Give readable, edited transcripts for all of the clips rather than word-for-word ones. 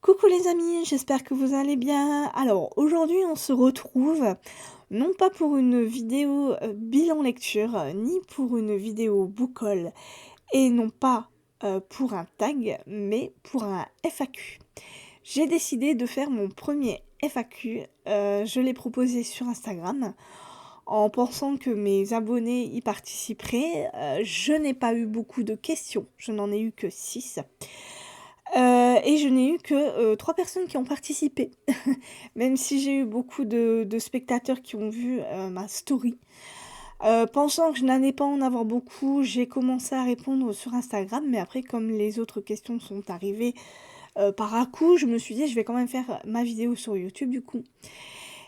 Coucou les amis, j'espère que vous allez bien. Alors aujourd'hui on se retrouve non pas pour une vidéo bilan lecture, ni pour une vidéo book haul, et non pas pour un tag, mais pour un FAQ. J'ai décidé de faire mon premier FAQ, je l'ai proposé sur Instagram en pensant que mes abonnés y participeraient. Je n'ai pas eu beaucoup de questions, je n'en ai eu que 6. Et je n'ai eu que 3 personnes qui ont participé. Même si j'ai eu beaucoup de spectateurs qui ont vu ma story. Pensant que je n'allais pas en avoir beaucoup, j'ai commencé à répondre sur Instagram, mais après, comme les autres questions sont arrivées par à-coup, je me suis dit, je vais quand même faire ma vidéo sur YouTube du coup.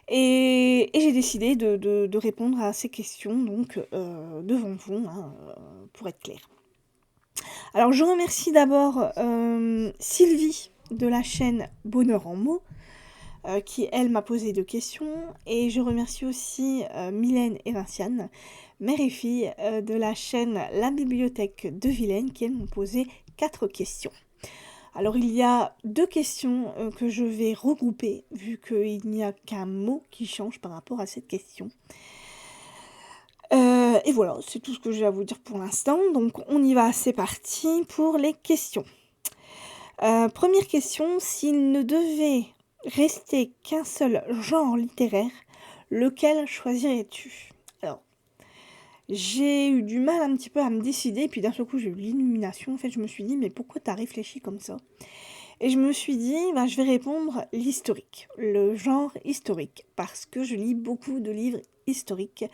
Et j'ai décidé de répondre à ces questions, donc devant vous, hein, pour être clair. Alors je remercie d'abord Sylvie de la chaîne Bonheur en mots, qui elle m'a posé 2 questions, et je remercie aussi Mylène et Vinciane, mère et fille de la chaîne La Bibliothèque de Vilaine, qui elles m'ont posé 4 questions. Alors il y a 2 questions que je vais regrouper, vu qu'il n'y a qu'un mot qui change par rapport à cette question. Et voilà, c'est tout ce que j'ai à vous dire pour l'instant, donc on y va, c'est parti pour les questions. Première question, s'il ne devait rester qu'un seul genre littéraire, lequel choisirais-tu? Alors, j'ai eu du mal un petit peu à me décider, puis d'un seul coup j'ai eu l'illumination. En fait, je me suis dit, mais pourquoi t'as réfléchi comme ça? Et je me suis dit, je vais répondre l'historique, le genre historique, parce que je lis beaucoup de livres historiques,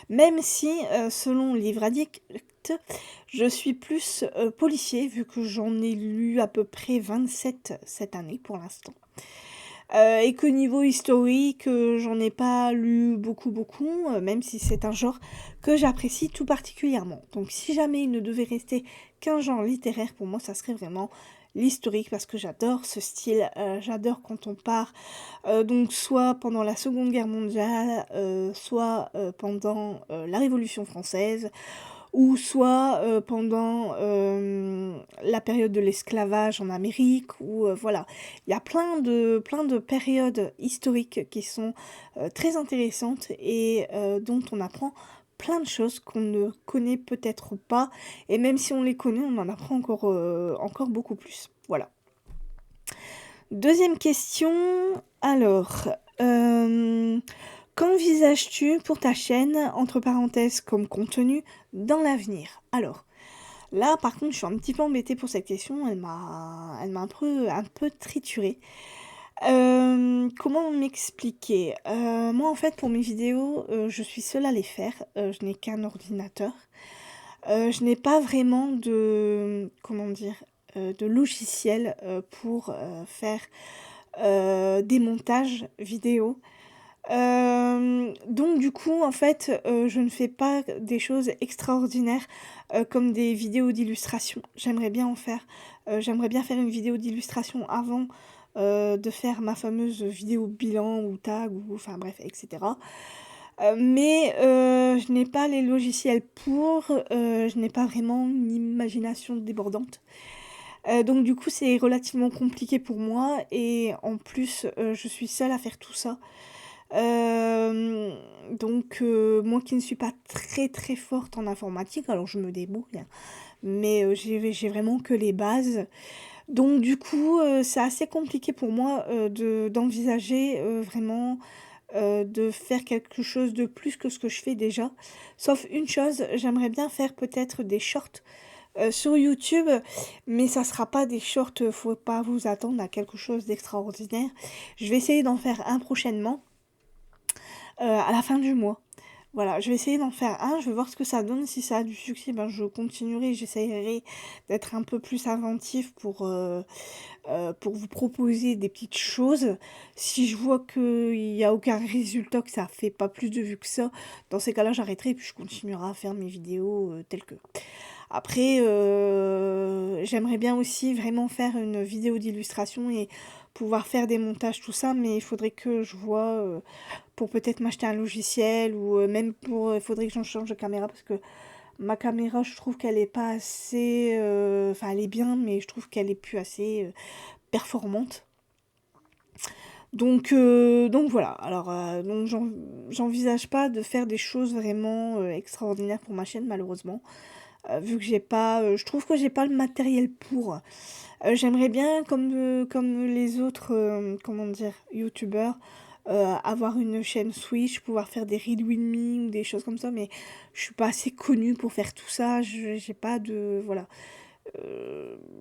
même si, selon Livre Addict, je suis plus policier, vu que j'en ai lu à peu près 27 cette année pour l'instant. Et que niveau historique, j'en ai pas lu beaucoup, même si c'est un genre que j'apprécie tout particulièrement. Donc si jamais il ne devait rester qu'un genre littéraire, pour moi, ça serait vraiment l'historique, parce que j'adore ce style, j'adore quand on part, donc soit pendant la Seconde Guerre mondiale, soit pendant la Révolution française, ou soit pendant la période de l'esclavage en Amérique, ou voilà. Il y a plein de périodes historiques qui sont très intéressantes et dont on apprend plein de choses qu'on ne connaît peut-être pas, et même si on les connaît, on en apprend encore beaucoup plus. Voilà. Deuxième question, alors, qu'envisages-tu pour ta chaîne, entre parenthèses, comme contenu, dans l'avenir? Alors, là, par contre, je suis un petit peu embêtée pour cette question, elle m'a un peu triturée. Comment m'expliquer? Moi, en fait, pour mes vidéos, je suis seule à les faire, je n'ai qu'un ordinateur. Je n'ai pas vraiment de, comment dire, de logiciel pour faire des montages vidéo. Donc du coup, en fait, je ne fais pas des choses extraordinaires comme des vidéos d'illustration. J'aimerais bien en faire. J'aimerais bien faire une vidéo d'illustration avant de faire ma fameuse vidéo bilan ou tag, ou enfin bref, etc. Mais je n'ai pas les logiciels pour, je n'ai pas vraiment une imagination débordante. Donc du coup, c'est relativement compliqué pour moi, et en plus, je suis seule à faire tout ça. Donc moi qui ne suis pas très forte en informatique, alors je me débrouille, hein, mais j'ai vraiment que les bases. Donc du coup, c'est assez compliqué pour moi d'envisager vraiment de faire quelque chose de plus que ce que je fais déjà. Sauf une chose, j'aimerais bien faire peut-être des shorts sur YouTube, mais ça sera pas des shorts, faut pas vous attendre à quelque chose d'extraordinaire. Je vais essayer d'en faire un prochainement, à la fin du mois. Voilà, je vais essayer d'en faire un, je vais voir ce que ça donne. Si ça a du succès, je continuerai, j'essayerai d'être un peu plus inventif pour vous proposer des petites choses. Si je vois qu'il n'y a aucun résultat, que ça fait pas plus de vues que ça, dans ces cas-là, j'arrêterai et puis je continuerai à faire mes vidéos telles que. Après, j'aimerais bien aussi vraiment faire une vidéo d'illustration et pouvoir faire des montages, tout ça, mais il faudrait que je vois pour peut-être m'acheter un logiciel, ou même il faudrait que j'en change de caméra, parce que ma caméra, je trouve qu'elle est pas assez, enfin elle est bien, mais je trouve qu'elle est plus assez performante. Donc voilà. Alors, donc j'envisage pas de faire des choses vraiment, extraordinaires pour ma chaîne malheureusement, vu que j'ai pas, je trouve que j'ai pas le matériel pour. J'aimerais bien comme les autres, comment dire? Youtubeurs, avoir une chaîne Switch, pouvoir faire des Read With Me ou des choses comme ça, mais je suis pas assez connue pour faire tout ça. Je J'ai pas de voilà.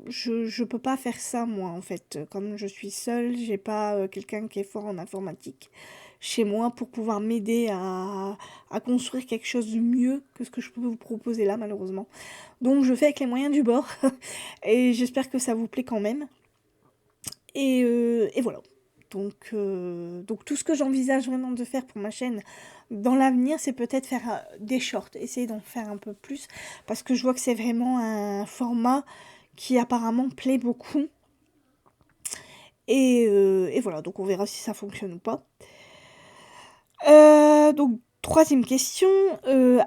Je peux pas faire ça moi en fait. Comme je suis seule, j'ai pas, quelqu'un qui est fort en informatique chez moi pour pouvoir m'aider à construire quelque chose de mieux que ce que je peux vous proposer là malheureusement. Donc je fais avec les moyens du bord et j'espère que ça vous plaît quand même. Et voilà. Donc tout ce que j'envisage vraiment de faire pour ma chaîne dans l'avenir, c'est peut-être faire des shorts, essayer d'en faire un peu plus, parce que je vois que c'est vraiment un format qui apparemment plaît beaucoup. Et voilà, donc on verra si ça fonctionne ou pas. Donc troisième question,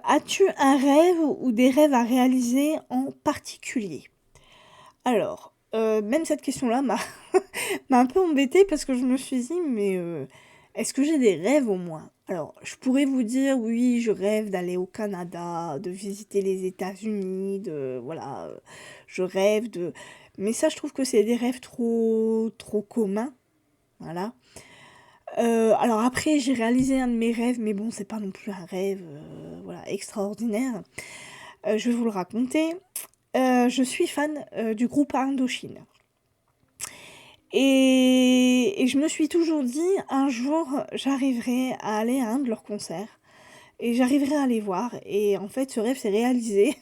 as-tu un rêve ou des rêves à réaliser en particulier? Alors, même cette question-là m'a m'a un peu embêtée parce que je me suis dit: «Mais, est-ce que j'ai des rêves au moins?» Alors, je pourrais vous dire: «Oui, je rêve d'aller au Canada, de visiter les États-Unis, de voilà, je rêve de» mais ça, je trouve que c'est des rêves trop communs, voilà. Alors après, j'ai réalisé un de mes rêves, mais bon, c'est pas non plus un rêve, voilà, extraordinaire. Je vais vous le raconter. Je suis fan, du groupe Indochine. Et je me suis toujours dit, un jour, j'arriverai à aller à un de leurs concerts et j'arriverai à les voir. Et en fait, ce rêve s'est réalisé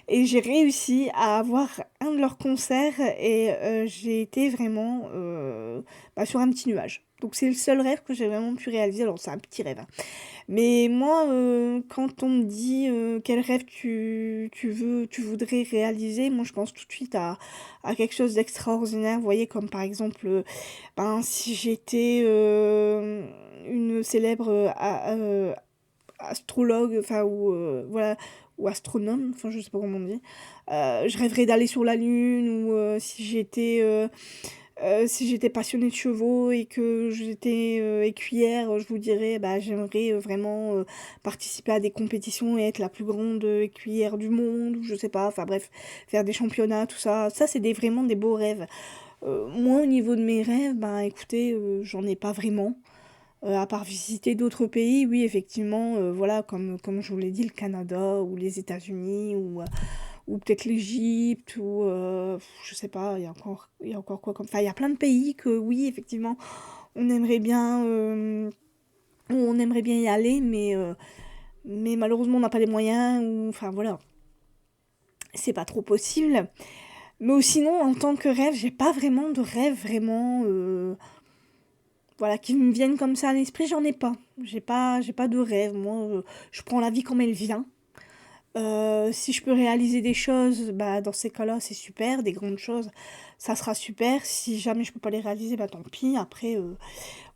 et j'ai réussi à avoir un de leurs concerts et j'ai été vraiment bah, sur un petit nuage. Donc c'est le seul rêve que j'ai vraiment pu réaliser. Alors c'est un petit rêve, hein. Mais moi, quand on me dit, quel rêve tu voudrais réaliser, moi je pense tout de suite à quelque chose d'extraordinaire. Vous voyez, comme par exemple, ben, si j'étais, une célèbre, astrologue, enfin ou voilà, ou astronome, enfin je sais pas comment on dit. Je rêverais d'aller sur la lune ou si j'étais passionnée de chevaux et que j'étais, écuyère, je vous dirais, bah, j'aimerais, vraiment, participer à des compétitions et être la plus grande, écuyère du monde ou je sais pas, enfin bref, faire des championnats, tout ça. Ça, c'est vraiment des beaux rêves. Moi, au niveau de mes rêves, bah, écoutez, j'en ai pas vraiment. À part visiter d'autres pays, oui, effectivement, voilà, comme je vous l'ai dit, le Canada ou les États-Unis ou peut-être l'Égypte ou je sais pas, il y a encore quoi comme... Enfin, il y a plein de pays que, oui, effectivement, on aimerait bien, on aimerait bien y aller, mais malheureusement, on n'a pas les moyens ou... Enfin, voilà, c'est pas trop possible. Mais sinon, en tant que rêve, j'ai pas vraiment de rêve vraiment... voilà, qui me viennent comme ça à l'esprit, j'en ai pas. J'ai pas de rêve. Moi, je prends la vie comme elle vient. Si je peux réaliser des choses, bah, dans ces cas-là, c'est super. Des grandes choses, ça sera super. Si jamais je peux pas les réaliser, bah, tant pis. Après,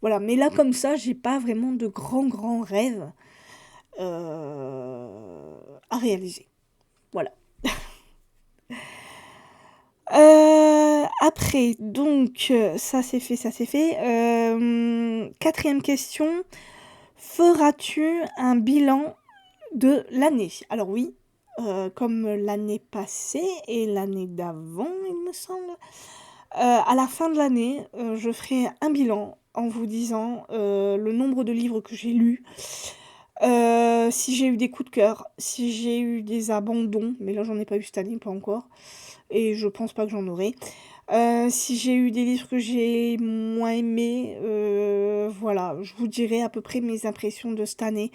voilà. Mais là, comme ça, j'ai pas vraiment de grands rêves à réaliser. Voilà. Après, donc, ça c'est fait, ça c'est fait. Quatrième question. Feras-tu un bilan de l'année? Alors oui, comme l'année passée et l'année d'avant, il me semble. À la fin de l'année, je ferai un bilan en vous disant le nombre de livres que j'ai lus, si j'ai eu des coups de cœur, si j'ai eu des abandons, mais là j'en ai pas eu cette année, pas encore, et je pense pas que j'en aurai. Si j'ai eu des livres que j'ai moins aimés, voilà, je vous dirai à peu près mes impressions de cette année.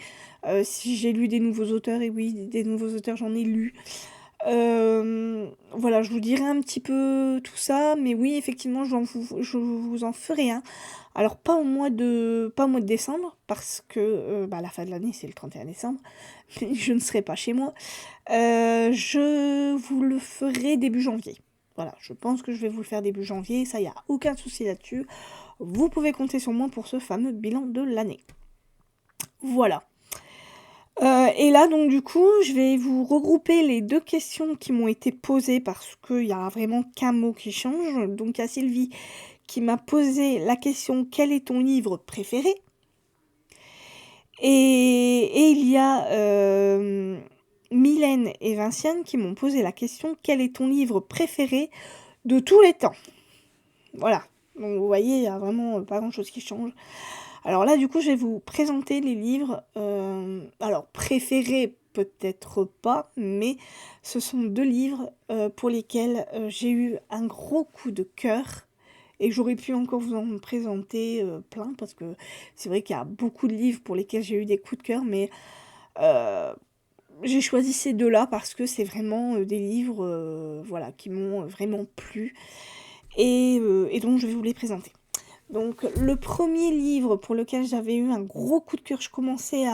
Si j'ai lu des nouveaux auteurs, et oui, des nouveaux auteurs, j'en ai lu. Voilà, je vous dirai un petit peu tout ça, mais oui, effectivement, je vous en ferai un. Alors, pas au mois de décembre, parce que bah, la fin de l'année, c'est le 31 décembre, mais je ne serai pas chez moi. Je vous le ferai début janvier. Voilà, je pense que je vais vous le faire début janvier, ça, y a aucun souci là-dessus. Vous pouvez compter sur moi pour ce fameux bilan de l'année. Voilà. Et là, donc du coup, je vais vous regrouper les deux questions qui m'ont été posées parce qu'il y a vraiment qu'un mot qui change. Donc il y a Sylvie qui m'a posé la question: «Quel est ton livre préféré?» Et il y a, Mylène et Vinciane qui m'ont posé la question: «Quel est ton livre préféré de tous les temps?» Voilà, donc vous voyez, il y a vraiment, pas grand-chose qui change. Alors là, du coup, je vais vous présenter les livres, alors préférés, peut-être pas, mais ce sont 2 livres, pour lesquels, j'ai eu un gros coup de cœur et j'aurais pu encore vous en présenter, plein parce que c'est vrai qu'il y a beaucoup de livres pour lesquels j'ai eu des coups de cœur, mais heu, j'ai choisi ces 2-là parce que c'est vraiment, des livres, voilà, qui m'ont, vraiment plu et donc je vais vous les présenter. Donc le premier livre pour lequel j'avais eu un gros coup de cœur, je commençais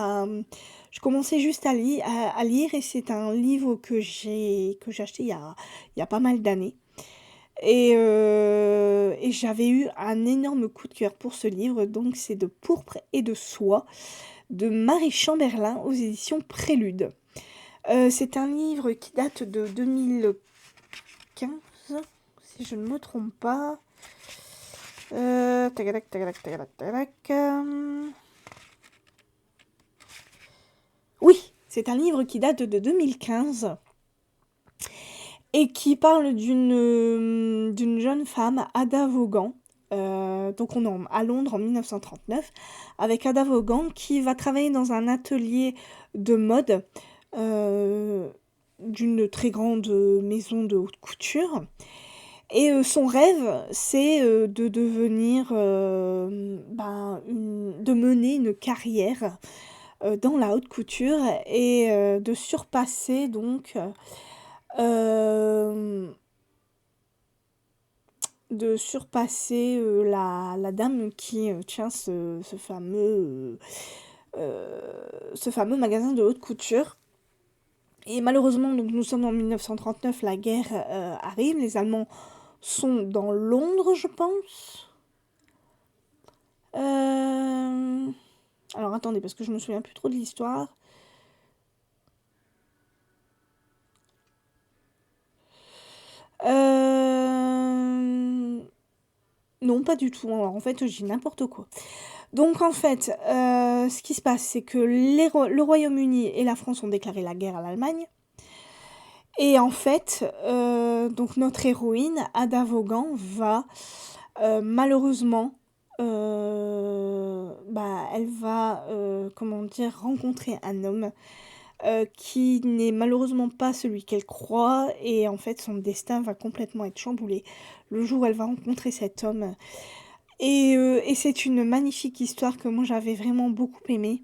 juste à lire et c'est un livre que j'ai acheté il y a pas mal d'années et j'avais eu un énorme coup de cœur pour ce livre, donc c'est de Pourpre et de soie de Marie Chamberlain aux éditions Prélude. C'est un livre qui date de 2015, si je ne me trompe pas. Tagadac, tagadac, tagadac, tagadac, Oui, c'est un livre qui date de 2015 et qui parle d'une jeune femme, Ada Vaughan. Donc on est à Londres en 1939 avec Ada Vaughan qui va travailler dans un atelier de mode d'une très grande maison de haute couture. Et son rêve, c'est, de devenir, de mener une carrière, dans la haute couture et de surpasser donc, la dame qui, tient ce fameux magasin de haute couture. Et malheureusement, donc nous sommes en 1939, la guerre, arrive, les Allemands sont dans Londres, je pense. Alors attendez, parce que je me souviens plus trop de l'histoire. Non, pas du tout. Alors en fait, je dis n'importe quoi. Donc en fait, ce qui se passe, c'est que le Royaume-Uni et la France ont déclaré la guerre à l'Allemagne. Et en fait, donc notre héroïne, Ada Vaughan, va malheureusement, elle va, comment dire, rencontrer un homme qui n'est malheureusement pas celui qu'elle croit et en fait son destin va complètement être chamboulé le jour où elle va rencontrer cet homme. Et c'est une magnifique histoire que moi j'avais vraiment beaucoup aimée.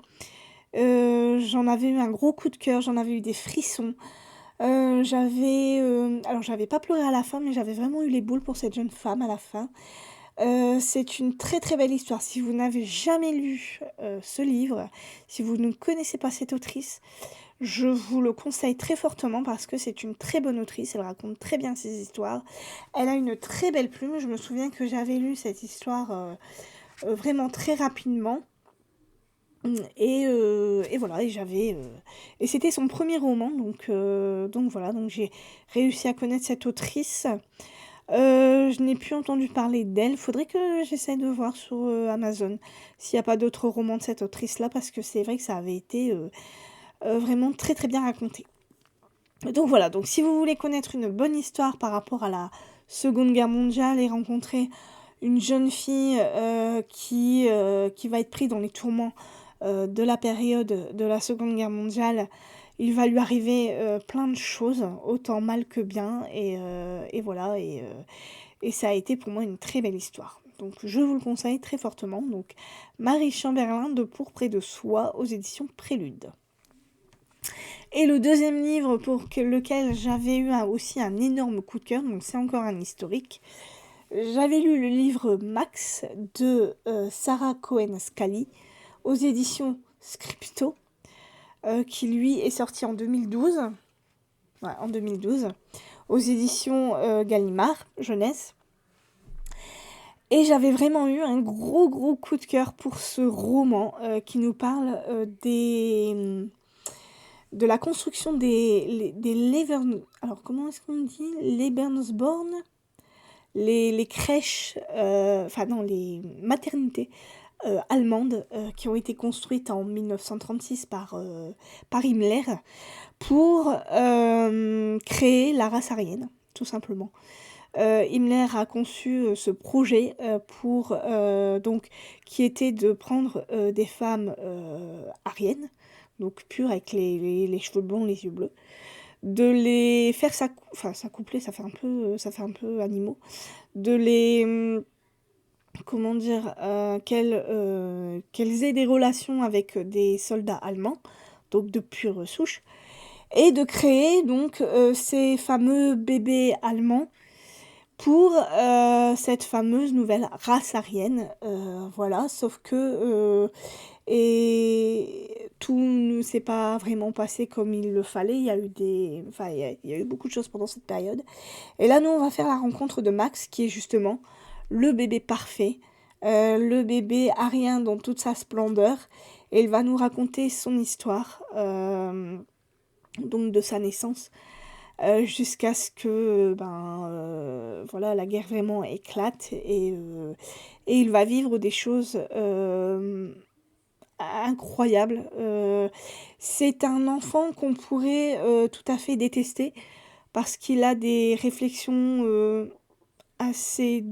J'en avais eu un gros coup de cœur, j'en avais eu des frissons. Alors j'avais pas pleuré à la fin, mais j'avais vraiment eu les boules pour cette jeune femme à la fin. C'est une très très belle histoire. Si vous n'avez jamais lu ce livre, si vous ne connaissez pas cette autrice, je vous le conseille très fortement parce que c'est une très bonne autrice, elle raconte très bien ses histoires. Elle a une très belle plume, je me souviens que j'avais lu cette histoire vraiment très rapidement. Et voilà, et c'était son premier roman, donc voilà, donc j'ai réussi à connaître cette autrice. Je n'ai plus entendu parler d'elle, faudrait que j'essaye de voir sur Amazon s'il n'y a pas d'autres romans de cette autrice-là, parce que c'est vrai que ça avait été vraiment très très bien raconté. Donc voilà, donc si vous voulez connaître une bonne histoire par rapport à la Seconde Guerre mondiale et rencontrer une jeune fille qui va être prise dans les tourments de la période de la Seconde Guerre mondiale, il va lui arriver plein de choses, autant mal que bien, et voilà, et ça a été pour moi une très belle histoire. Donc je vous le conseille très fortement. Donc Marie Chamberlain de Pourpre et de soie aux éditions Prélude. Et le deuxième livre pour lequel j'avais eu aussi un énorme coup de cœur, donc c'est encore un historique. J'avais lu le livre Max de Sarah Cohen-Scally aux éditions Scripto, qui lui est sorti en 2012. Ouais, en 2012, aux éditions Gallimard, jeunesse. Et j'avais vraiment eu un gros coup de cœur pour ce roman qui nous parle de la construction des Alors comment est-ce qu'on dit Lebensborn les crèches, enfin non, les maternités allemandes qui ont été construites en 1936 par Himmler pour créer la race aryenne, tout simplement. Himmler a conçu ce projet donc, qui était de prendre des femmes aryennes, donc pures avec les cheveux blonds, les yeux bleus, de les faire s'accoupler, ça fait un peu animaux, de les comment dire, qu'elles aient des relations avec des soldats allemands, donc de pure souche, et de créer donc ces fameux bébés allemands pour cette fameuse nouvelle race aryenne. Voilà, sauf que tout ne s'est pas vraiment passé comme il le fallait. Il y a eu il y a eu beaucoup de choses pendant cette période. Et là, nous, on va faire la rencontre de Max, qui est justement le bébé parfait, le bébé arien dans toute sa splendeur. Et il va nous raconter son histoire, donc de sa naissance, jusqu'à ce que voilà, la guerre vraiment éclate et il va vivre des choses incroyables. C'est un enfant qu'on pourrait tout à fait détester parce qu'il a des réflexions assez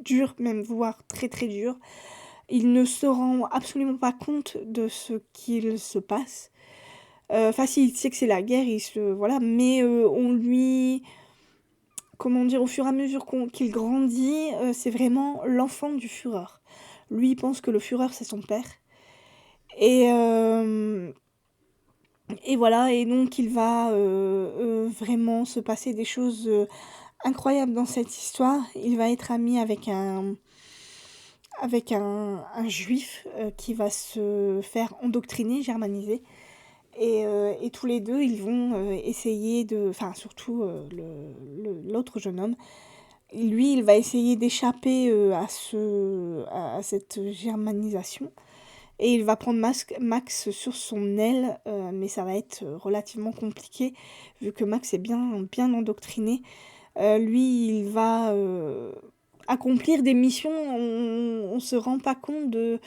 dures, même voire très très dures. Il ne se rend absolument pas compte de ce qu'il se passe. Enfin, si, il sait que c'est la guerre, voilà, mais on lui... Comment dire, au fur et à mesure qu'il grandit, c'est vraiment l'enfant du Führer. Lui, il pense que le Führer, c'est son père. Et, et voilà, et donc il va vraiment se passer des choses incroyables dans cette histoire. Il va être ami avec un juif qui va se faire endoctriner, germaniser. Et tous les deux, ils vont essayer de... Enfin, surtout l'autre jeune homme. Lui, il va essayer d'échapper à cette germanisation. Et il va prendre Max sur son aile, mais ça va être relativement compliqué, vu que Max est bien endoctriné. Lui, il va accomplir des missions, on se rend pas compte de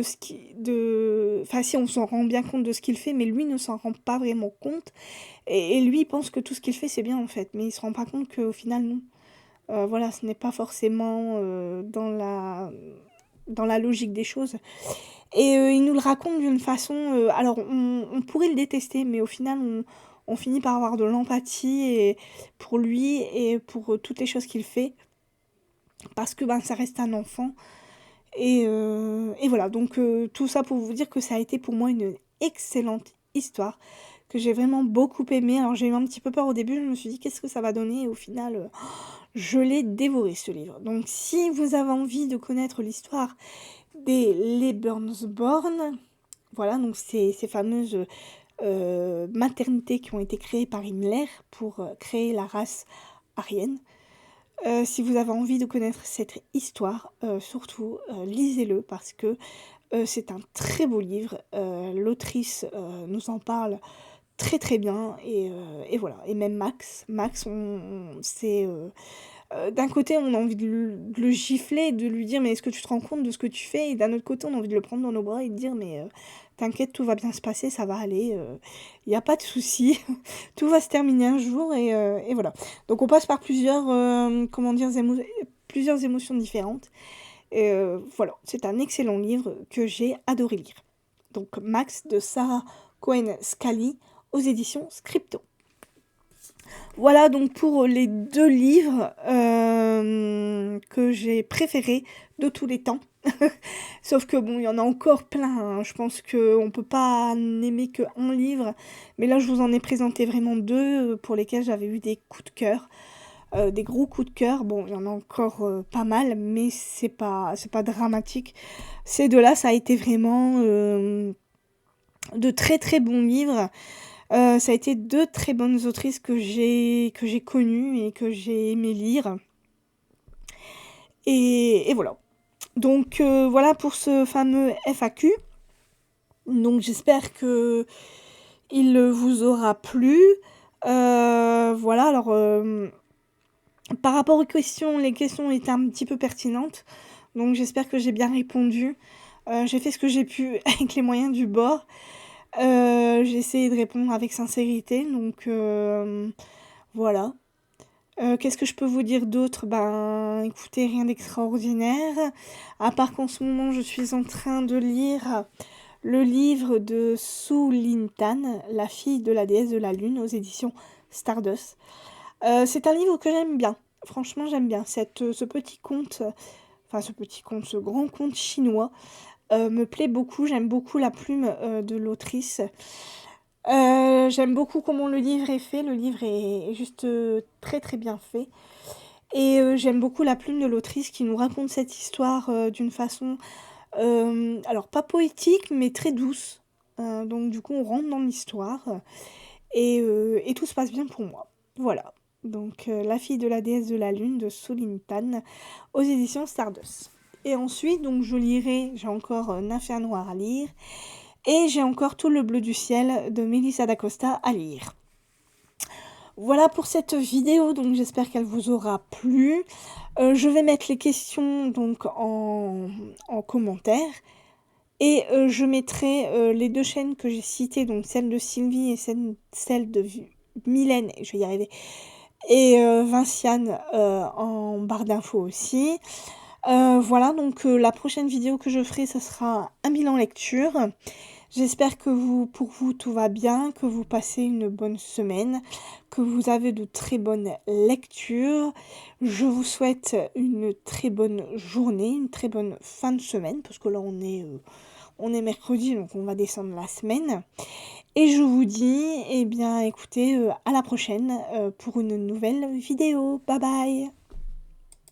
ce qui... Enfin, si, on s'en rend bien compte de ce qu'il fait, mais lui ne s'en rend pas vraiment compte. Et lui, il pense que tout ce qu'il fait, c'est bien, en fait. Mais il se rend pas compte qu'au final, non. Voilà, ce n'est pas forcément dans la logique des choses. Et il nous le raconte d'une façon... alors, on pourrait le détester, mais au final, on finit par avoir de l'empathie pour lui et pour toutes les choses qu'il fait. Parce que ça reste un enfant. Et voilà, donc tout ça pour vous dire que ça a été pour moi une excellente histoire, que j'ai vraiment beaucoup aimé. Alors j'ai eu un petit peu peur au début, je me suis dit qu'est-ce que ça va donner, et au final, je l'ai dévoré ce livre. Donc si vous avez envie de connaître l'histoire des Lebensborn, voilà, donc ces fameuses maternités qui ont été créées par Himmler pour créer la race aryenne, si vous avez envie de connaître cette histoire, surtout lisez-le parce que c'est un très beau livre. L'autrice nous en parle très très bien et voilà. Et même Max, d'un côté on a envie de le gifler, de lui dire mais est-ce que tu te rends compte de ce que tu fais, et d'un autre côté on a envie de le prendre dans nos bras et de dire mais t'inquiète, tout va bien se passer, ça va aller, il n'y a pas de souci, tout va se terminer un jour et voilà. Donc on passe par plusieurs émotions différentes. Et voilà, c'est un excellent livre que j'ai adoré lire. Donc Max de Sarah Cohen-Scally aux éditions Scripto. Voilà donc pour les 2 livres que j'ai préférés de tous les temps. Sauf que bon, il y en a encore plein, hein. Je pense qu'on peut pas n'aimer qu'un livre. Mais là, je vous en ai présenté vraiment 2 pour lesquels j'avais eu des coups de cœur. Des gros coups de cœur. Bon, il y en a encore pas mal, mais c'est pas dramatique. Ces 2-là, ça a été vraiment de très très bons livres. Ça a été 2 très bonnes autrices que j'ai connues et que j'ai aimé lire. Et voilà. Donc voilà pour ce fameux FAQ. Donc j'espère que il vous aura plu. Voilà, alors Par rapport aux questions, les questions étaient un petit peu pertinentes, donc j'espère que j'ai bien répondu. J'ai fait ce que j'ai pu avec les moyens du bord. J'ai essayé de répondre avec sincérité, donc voilà. Qu'est-ce que je peux vous dire d'autre? Ben, écoutez, rien d'extraordinaire, à part qu'en ce moment, je suis en train de lire le livre de Su Lin Tan, La fille de la déesse de la lune, aux éditions Stardust. C'est un livre que j'aime bien. Franchement, j'aime bien ce petit conte, enfin ce grand conte chinois me plaît beaucoup. J'aime beaucoup la plume de l'autrice. J'aime beaucoup comment le livre est fait. Le livre est juste très très bien fait. Et j'aime beaucoup la plume de l'autrice qui nous raconte cette histoire d'une façon, alors pas poétique, mais très douce. Donc du coup, on rentre dans l'histoire et tout se passe bien pour moi. Voilà. Donc La fille de la déesse de la lune de Su Lin Tan aux éditions Stardust. Et ensuite, donc je lirai, j'ai encore Nymphéa noire à lire et j'ai encore Tout le bleu du ciel de Melissa d'Acosta à lire. Voilà pour cette vidéo, donc j'espère qu'elle vous aura plu. Je vais mettre les questions donc en commentaire et je mettrai les deux chaînes que j'ai citées, donc celle de Sylvie et celle de Mylène, je vais y arriver, et Vinciane en barre d'infos aussi. Voilà, donc la prochaine vidéo que je ferai, ce sera un bilan lecture. J'espère que pour vous, tout va bien, que vous passez une bonne semaine, que vous avez de très bonnes lectures. Je vous souhaite une très bonne journée, une très bonne fin de semaine, parce que là, on est mercredi, donc on va descendre la semaine. Et je vous dis, eh bien, écoutez, à la prochaine pour une nouvelle vidéo. Bye bye!